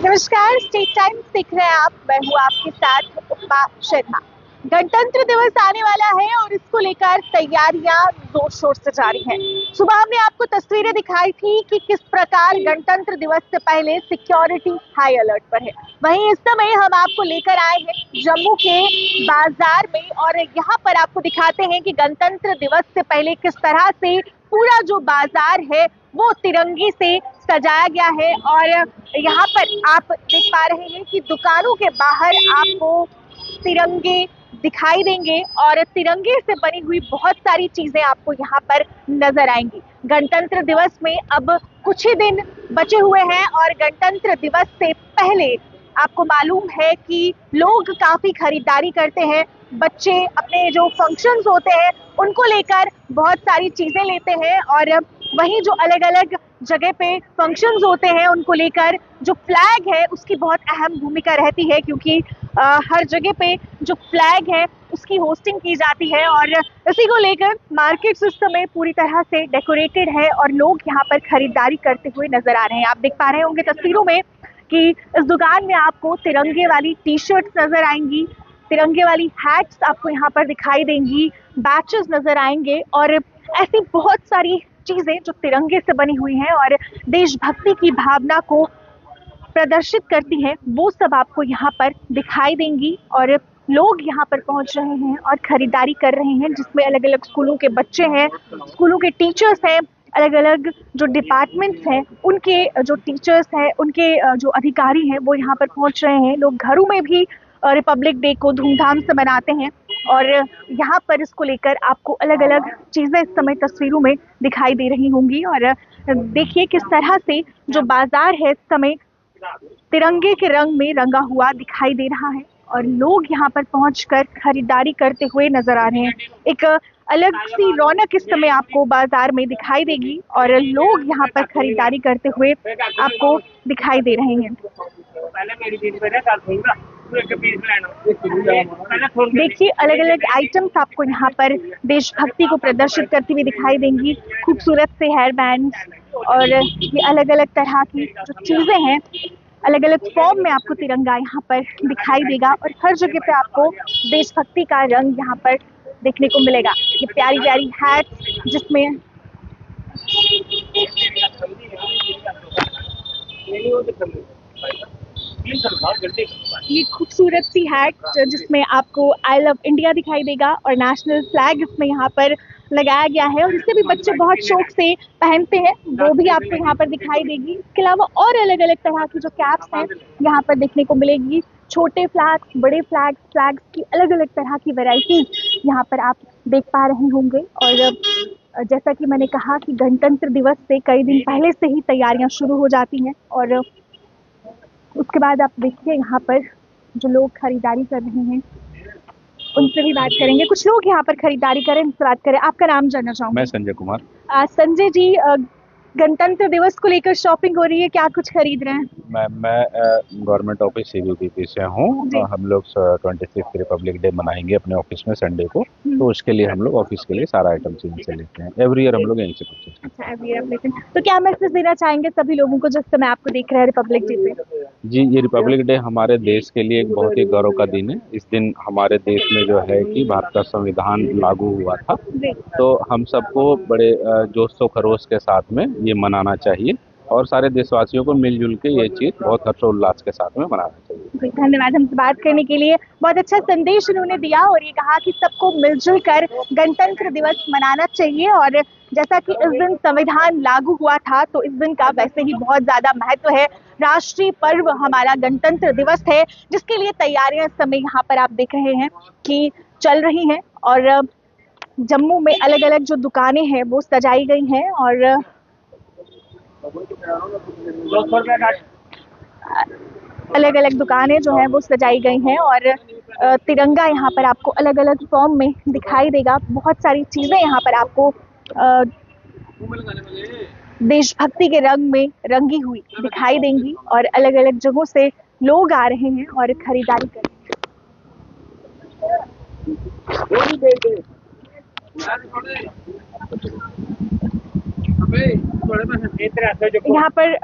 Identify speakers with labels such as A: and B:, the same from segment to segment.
A: नमस्कार, state times देख रहे हैं आप। मैं हूँ आपके साथ उपमा शर्मा। गणतंत्र दिवस आने वाला है और इसको लेकर तैयारियां जोर शोर से जारी हैं। सुबह हमने आपको तस्वीरें दिखाई थी कि किस प्रकार गणतंत्र दिवस से पहले सिक्योरिटी हाई अलर्ट पर है। वहीं इस समय हम आपको लेकर आए हैं जम्मू के बाजार में और यहाँ पर आपको दिखाते हैं कि गणतंत्र दिवस से पहले किस तरह से पूरा जो बाजार है वो तिरंगे से सजाया गया है। और यहाँ पर आप देख पा रहे हैं कि दुकानों के बाहर आपको तिरंगे दिखाई देंगे और तिरंगे से बनी हुई बहुत सारी चीजें आपको यहाँ पर नजर आएंगी। गणतंत्र दिवस में अब कुछ ही दिन बचे हुए हैं और गणतंत्र दिवस से पहले आपको मालूम है कि लोग काफी खरीदारी करते हैं। बच्चे अपने जो फंक्शंस होते हैं उनको लेकर बहुत सारी चीजें लेते हैं और वहीं जो अलग अलग जगह पे फंक्शंस होते हैं उनको लेकर जो फ्लैग है उसकी बहुत अहम भूमिका रहती है, क्योंकि हर जगह पे जो फ्लैग है उसकी होस्टिंग की जाती है और इसी को लेकर मार्केट्स इस समय पूरी तरह से डेकोरेटेड है और लोग यहाँ पर खरीदारी करते हुए नजर आ रहे हैं। आप देख पा रहे होंगे तस्वीरों में कि इस दुकान में आपको तिरंगे वाली टी शर्ट्स नजर आएंगी, तिरंगे वाली हैट्स आपको यहाँ पर दिखाई देंगी, बैचेस नजर आएंगे और ऐसी बहुत सारी चीजें जो तिरंगे से बनी हुई हैं और देशभक्ति की भावना को प्रदर्शित करती हैं वो सब आपको यहाँ पर दिखाई देंगी। और लोग यहाँ पर पहुंच रहे हैं और खरीदारी कर रहे हैं, जिसमें अलग अलग स्कूलों के बच्चे हैं, स्कूलों के टीचर्स हैं, अलग अलग जो डिपार्टमेंट्स हैं उनके जो टीचर्स हैं, उनके जो अधिकारी हैं वो यहाँ पर पहुंच रहे हैं। लोग घरों में भी रिपब्लिक डे को धूमधाम से मनाते हैं और यहाँ पर इसको लेकर आपको अलग अलग चीजें इस समय तस्वीरों में दिखाई दे रही होंगी। और देखिए किस तरह से जो बाजार है इस समय तिरंगे के रंग में रंगा हुआ दिखाई दे रहा है और लोग यहाँ पर पहुंचकर खरीदारी करते हुए नजर आ रहे हैं। एक अलग सी रौनक इस समय आपको बाजार में दिखाई देगी और लोग यहाँ पर खरीदारी करते हुए आपको दिखाई दे रहे हैं। देखिए अलग अलग आइटम्स आपको यहाँ पर देशभक्ति को प्रदर्शित करती हुई दिखाई देंगी। खूबसूरत से हेयर बैंड्स और ये अलग अलग तरह की जो चीजें हैं, अलग अलग फॉर्म में आपको तिरंगा यहाँ पर दिखाई देगा और हर जगह पे आपको देशभक्ति का रंग यहाँ पर देखने को मिलेगा। ये प्यारी प्यारी हैट जिसमें ये खूबसूरत सी हैट जिसमें आपको आई लव इंडिया दिखाई देगा और नेशनल फ्लैग इसमें यहाँ पर लगाया गया है और इससे भी बच्चे बहुत शौक से पहनते हैं, वो भी आपको यहाँ पर दिखाई देगी। इसके अलावा और अलग अलग तरह की जो कैप्स हैं यहाँ पर देखने को मिलेगी। छोटे फ्लैग्स, बड़े फ्लैग्स की अलग अलग तरह की वैरायटीज यहाँ पर आप देख पा रहे होंगे। और जैसा कि मैंने कहा कि गणतंत्र दिवस से कई दिन पहले से ही तैयारियां शुरू हो जाती हैं और उसके बाद आप देखिए यहाँ पर जो लोग खरीदारी कर रहे हैं उनसे भी बात करेंगे। कुछ लोग यहाँ पर खरीदारी करें, उनसे बात करें। आपका नाम जानना चाहूँगी।
B: मैं संजय कुमार।
A: संजय जी, गणतंत्र दिवस को लेकर शॉपिंग हो रही है, क्या कुछ खरीद रहे हैं?
B: मैं गवर्नमेंट ऑफिस सीबीपीपी से हूँ। हम लोग 26 रिपब्लिक डे मनाएंगे अपने ऑफिस में संडे को, तो उसके लिए हम लोग ऑफिस के लिए सारा आइटम यहीं से लेते हैं। एवरी ईयर हम लोग यहीं से परचेज करते हैं।
A: एवरी ईयर लेते हैं। तो क्या मैसेज देना चाहेंगे सभी लोगों को जिस समय आपको देख रहे हैं रिपब्लिक डे पे?
B: जी, ये रिपब्लिक डे हमारे देश के लिए एक बहुत ही गौरव का दिन है। इस दिन हमारे देश में जो है कि भारत का संविधान लागू हुआ था, तो हम सबको बड़े जोश व खरोश के साथ में ये मनाना चाहिए और सारे देशवासियों को मिलजुल के ये चीज बहुत हर्षोल्लास के साथ में मनाना चाहिए।
A: धन्यवाद हमसे बात करने के लिए। बहुत अच्छा संदेश उन्होंने दिया और ये कहा कि सबको मिलजुल कर गणतंत्र दिवस मनाना चाहिए। और जैसा कि इस दिन संविधान लागू हुआ था तो इस दिन का वैसे ही बहुत ज्यादा महत्व है। राष्ट्रीय पर्व हमारा गणतंत्र दिवस है, जिसके लिए तैयारियां इस समय यहाँ पर आप देख रहे हैं कि चल रही हैं और जम्मू में अलग अलग जो दुकानें हैं वो सजाई गई हैं और अलग अलग दुकानें जो हैं वो सजाई गई हैं और तिरंगा यहाँ पर आपको अलग अलग फॉर्म में दिखाई देगा। बहुत सारी चीजें यहाँ पर आपको देशभक्ति के रंग में रंगी हुई दिखाई देंगी और अलग अलग जगहों से लोग आ रहे हैं और खरीदारी कर रहे हैं। यहाँ पर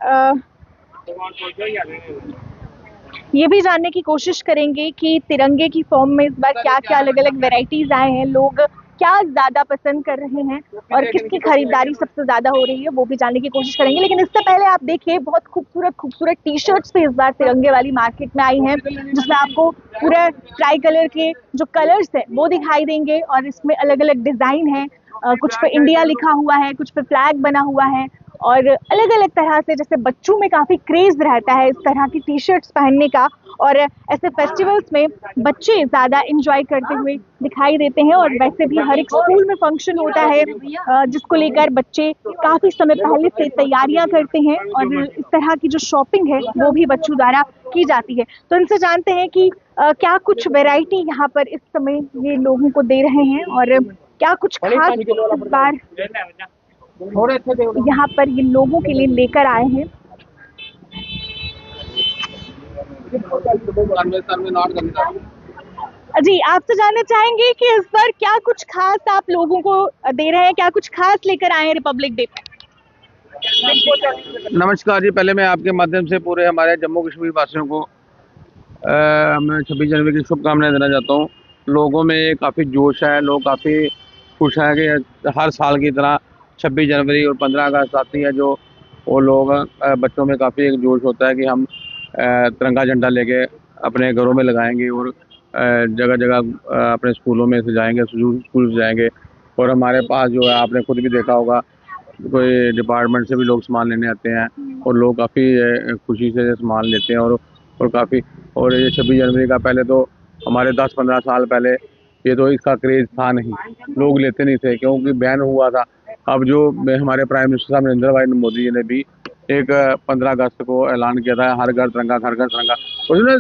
A: ये भी जानने की कोशिश करेंगे कि तिरंगे की फॉर्म में इस बार क्या क्या अलग अलग वेराइटीज आए हैं, लोग क्या ज्यादा पसंद कर रहे हैं और किसकी खरीदारी सबसे ज्यादा हो रही है, वो भी जानने की कोशिश करेंगे। लेकिन इससे पहले आप देखिए, बहुत खूबसूरत खूबसूरत टी शर्ट्स भी इस बार तिरंगे वाली मार्केट में आई हैं, जिसमें आपको पूरा ट्राई कलर के जो कलर्स हैं वो दिखाई देंगे और इसमें अलग अलग डिजाइन है। कुछ पे इंडिया लिखा हुआ है, कुछ पे फ्लैग बना हुआ है और अलग अलग तरह से, जैसे बच्चों में काफी क्रेज रहता है इस तरह की टी शर्ट्स पहनने का, और ऐसे फेस्टिवल्स में बच्चे ज्यादा इंजॉय करते हुए दिखाई देते हैं। और वैसे भी हर एक स्कूल में फंक्शन होता है जिसको लेकर बच्चे काफी समय पहले से तैयारियां करते हैं और इस तरह की जो शॉपिंग है वो भी बच्चों द्वारा की जाती है। तो इनसे जानते हैं कि क्या कुछ वैरायटी यहाँ पर इस समय ये लोगों को दे रहे हैं और क्या कुछ खास इस बार यहाँ पर ये लोगों के लिए लेकर आए हैं। जी, आपसे जानना चाहेंगे कि इस बार क्या कुछ खास आप लोगों को दे रहे हैं, क्या कुछ खास लेकर आए हैं रिपब्लिक डे पे?
C: नमस्कार जी, पहले मैं आपके माध्यम से पूरे हमारे जम्मू कश्मीर वासियों को मैं 26 जनवरी की शुभकामनाएं देना चाहता हूँ। लोगों में काफ़ी जोश है, लोग काफ़ी खुश हैं कि हर साल की तरह 26 जनवरी और 15 अगस्त आती है, जो वो लोग बच्चों में काफ़ी एक जोश होता है कि हम तिरंगा झंडा लेके अपने घरों में लगाएंगे और जगह जगह अपने स्कूलों में सजाएंगे, स्कूल सजाएंगे। और हमारे पास जो है, आपने खुद भी देखा होगा, कोई डिपार्टमेंट से भी लोग सामान लेने आते हैं और लोग काफ़ी खुशी से सामान लेते हैं और काफ़ी। और ये 26 जनवरी का पहले तो हमारे 10-15 साल पहले ये तो इसका क्रेज़ था नहीं, लोग लेते नहीं थे क्योंकि बैन हुआ था। अब जो हमारे प्राइम मिनिस्टर साहब नरेंद्र भाई मोदी जी ने भी एक 15 अगस्त को ऐलान किया था, हर घर तिरंगा घर घर तिरंगा। उन्होंने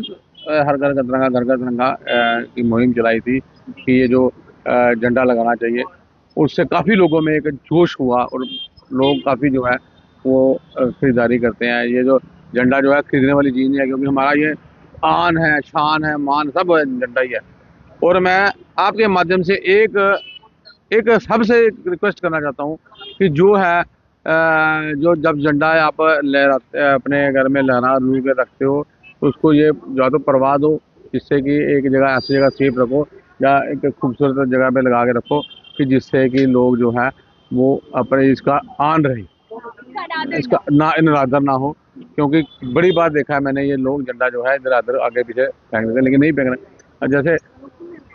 C: हर घर तिरंगा घर घर तिरंगा की मुहिम चलाई थी कि ये जो झंडा लगाना चाहिए। उससे काफ़ी लोगों में एक जोश हुआ और लोग काफ़ी जो है वो खरीदारी करते हैं। ये जो झंडा जो है खरीदने वाली चीज़ नहीं है, क्योंकि हमारा ये आन है, शान है, मान सब झंडा ही है। और मैं आपके माध्यम से एक सबसे रिक्वेस्ट करना चाहता हूँ कि जो है जो जब झंडा आप लहराते अपने घर में लहरा लू के रखते हो तो उसको ये या तो परवा दो, जिससे कि एक जगह ऐसी जगह सेफ रखो या एक खूबसूरत जगह पे लगा के रखो कि जिससे कि लोग जो है वो अपने इसका आन रहे, इसका ना इनरादर ना हो। क्योंकि बड़ी बात देखा है मैंने, ये लोग झंडा जो है इधर उधर आगे पीछे फेंक देते हैं, लेकिन नहीं फेंकना। जैसे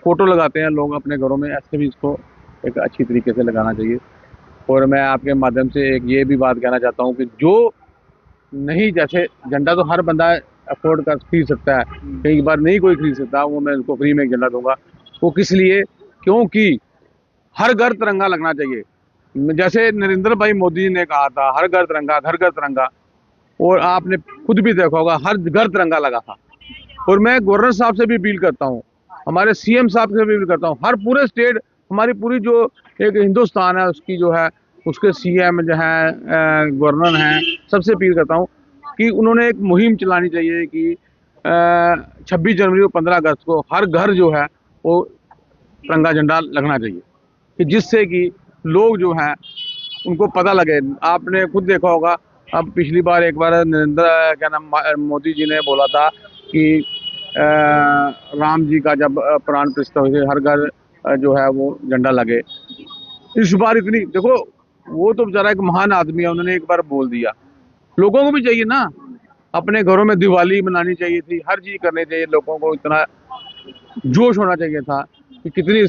C: फोटो लगाते हैं लोग अपने घरों में, ऐसे भी इसको एक अच्छी तरीके से लगाना चाहिए। और मैं आपके माध्यम से एक ये भी बात कहना चाहता हूँ कि जो नहीं, जैसे झंडा तो हर बंदा अफोर्ड कर खरीद सकता है, कई बार नहीं कोई खरीद सकता, वो मैं उसको फ्री में एक झंडा दूंगा। वो किस लिए? क्योंकि हर घर तिरंगा लगना चाहिए। जैसे नरेंद्र भाई मोदी जी ने कहा था, हर घर तिरंगा घर घर तिरंगा, और आपने खुद भी देखा होगा हर घर तिरंगा लगा था। और मैं गवर्नर साहब से भी अपील करता हूँ, हमारे सीएम साहब से भी अपील करता हूँ, हर पूरे स्टेट, हमारी पूरी जो एक हिंदुस्तान है उसकी जो है उसके सीएम जो है गवर्नर हैं, सबसे अपील करता हूँ कि उन्होंने एक मुहिम चलानी चाहिए कि 26 जनवरी और 15 अगस्त को हर घर जो है वो तिरंगा झंडा लगना चाहिए, कि जिससे कि लोग जो हैं उनको पता लगे। आपने खुद देखा होगा, अब पिछली बार एक बार नरेंद्र क्या नाम मोदी जी ने बोला था कि राम जी का जब प्राण प्रतिष्ठा हुई थी, हर घर जो है वो झंडा लगे। इस बार इतनी देखो, वो तो बेचारा एक महान आदमी है, उन्होंने एक बार बोल दिया। लोगों को भी चाहिए ना, अपने घरों में दिवाली मनानी चाहिए थी, हर चीज करनी चाहिए। लोगों को इतना जोश होना चाहिए था कि कितनी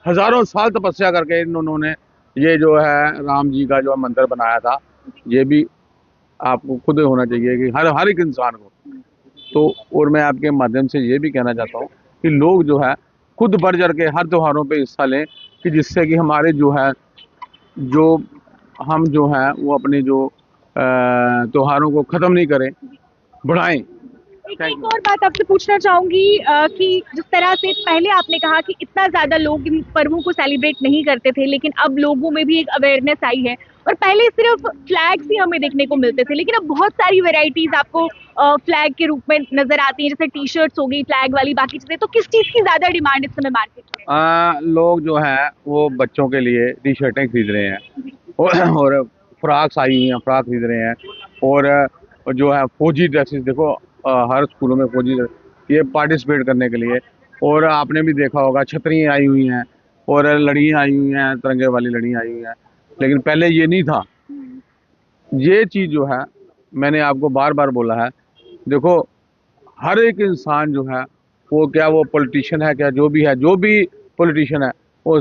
C: हजारों साल तपस्या करके इन्होंने ये जो है राम जी का जो मंदिर बनाया था। ये भी आपको खुद होना चाहिए कि हर एक इंसान को। तो और मैं आपके माध्यम से ये भी कहना चाहता हूँ कि लोग जो है खुद बढ़ चढ़ के हर त्योहारों पे हिस्सा लें, कि जिससे कि हमारे जो है जो हम जो है वो अपने जो त्योहारों को ख़त्म नहीं करें, बढ़ाएं।
A: एक और बात आपसे पूछना चाहूंगी कि जिस तरह से पहले आपने कहा कि इतना ज्यादा लोग इन पर्वों को सेलिब्रेट नहीं करते थे, लेकिन अब लोगों में भी एक अवेयरनेस आई है और पहले सिर्फ फ्लैग्स ही हमें देखने को मिलते थे, लेकिन अब बहुत सारी वेराइटीज आपको फ्लैग के रूप में नजर आती हैं, जैसे टी शर्ट्स हो गई फ्लैग वाली, बाकी चीजें। तो किस चीज की ज्यादा डिमांड इस समय मार्केट में?
C: लोग जो है वो बच्चों के लिए टी शर्टें खरीद रहे हैं और फ्रॉक्स आई हुई हैं, फ्रॉक खरीद रहे हैं। और और जो है फौजी ड्रेसेस देखो, हर स्कूलों में फौजी ये पार्टिसिपेट करने के लिए। और आपने भी देखा होगा छतरियाँ आई हुई हैं और लड़ियाँ आई हुई हैं, तिरंगे वाली लड़ियाँ आई हुई हैं, लेकिन पहले ये नहीं था। ये चीज़ जो है मैंने आपको बार बार बोला है, देखो हर एक इंसान जो है वो क्या वो पॉलिटिशियन है क्या, जो भी पॉलिटिशियन है वो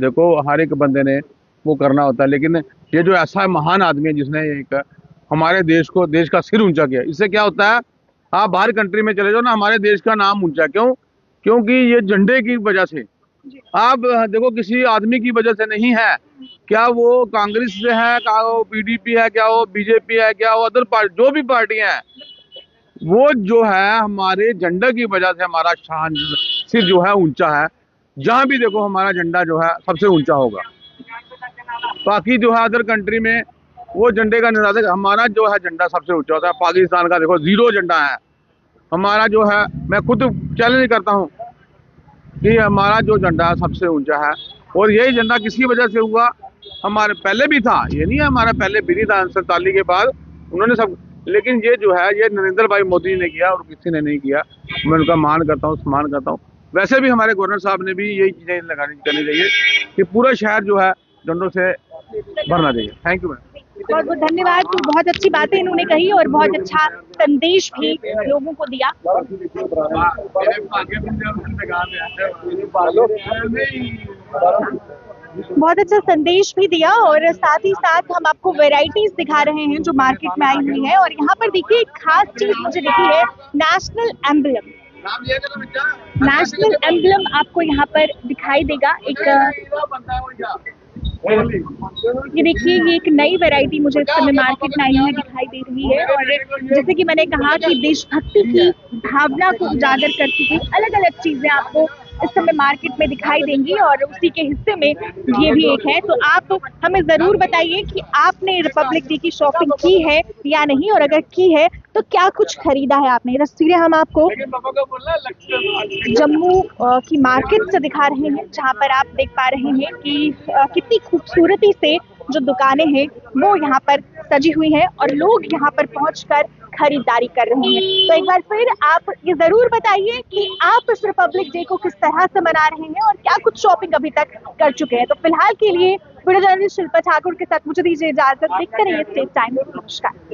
C: देखो हर एक बंदे ने वो करना होता है, लेकिन ये जो ऐसा महान आदमी है जिसने एक हमारे देश का सिर ऊंचा किया, इससे क्या होता है आप बाहर कंट्री में चले जाओ ना, हमारे देश का नाम ऊंचा क्यों? क्योंकि ये झंडे की वजह से। आप देखो किसी आदमी की वजह से नहीं है, क्या वो कांग्रेस से है, क्या वो पीडीपी है, क्या वो बीजेपी है, क्या वो अदर पार्टी, जो भी पार्टियां हैं, वो जो है हमारे झंडे की वजह से हमारा शान सिर जो है ऊंचा है। जहां भी देखो हमारा झंडा जो है सबसे ऊंचा होगा। बाकी जो है अदर कंट्री में वो झंडे का निरादक, हमारा जो है झंडा सबसे ऊंचा होता है। पाकिस्तान का देखो 0 झंडा है, हमारा जो है मैं खुद चैलेंज करता हूँ कि हमारा जो झंडा सबसे ऊंचा है। और यही झंडा किसी वजह से हुआ, हमारे पहले भी था, ये नहीं है हमारा पहले भी नहीं था, 47 के बाद उन्होंने सब, लेकिन ये जो है ये नरेंद्र भाई मोदी ने किया और किसी ने नहीं किया। मैं उनका मान करता हूँ, सम्मान करता हूँ। वैसे भी हमारे गवर्नर साहब ने भी यही चीजें करनी चाहिए कि पूरा शहर जो है झंडों से भरना चाहिए। Thank you ma'am.
A: बहुत बहुत धन्यवाद। तो बहुत अच्छी बातें इन्होंने कही और बहुत अच्छा संदेश भी लोगों को दिया। बहुत अच्छा संदेश भी दिया और साथ ही साथ हम आपको वैरायटीज दिखा रहे हैं जो मार्केट में आई हुई है। और यहाँ पर देखिए एक खास चीज मुझे दिखी है, नेशनल एम्बलम। नेशनल एम्बलम आपको यहाँ पर दिखाई देगा। ये देखिए ये एक नई वैरायटी मुझे इस समय मार्केट में आई हुई दिखाई दे रही है। और जैसे कि मैंने कहा कि देशभक्ति की भावना को उजागर करती हुई अलग अलग चीजें आपको इस समय मार्केट में दिखाई देंगी और उसी के हिस्से में ये भी एक है। तो आप हमें जरूर बताइए कि आपने रिपब्लिक डे की शॉपिंग की है या नहीं, और अगर की है तो क्या कुछ खरीदा है आपने। तस्वीरें हम आपको जम्मू की मार्केट से दिखा रहे हैं, जहां पर आप देख पा रहे हैं कि कितनी खूबसूरती से जो दुकानें हैं वो यहाँ पर सजी हुई हैं और लोग यहाँ पर पहुंचकर खरीदारी कर रहे हैं। तो एक बार फिर आप ये जरूर बताइए कि आप इस रिपब्लिक डे को किस तरह से मना रहे हैं और क्या कुछ शॉपिंग अभी तक कर चुके हैं। तो फिलहाल के लिए वीडियो जर्नलिस्ट शिल्पा ठाकुर के साथ मुझे दीजिए इजाजत। देखते रहिए स्टेट टाइम। नमस्कार।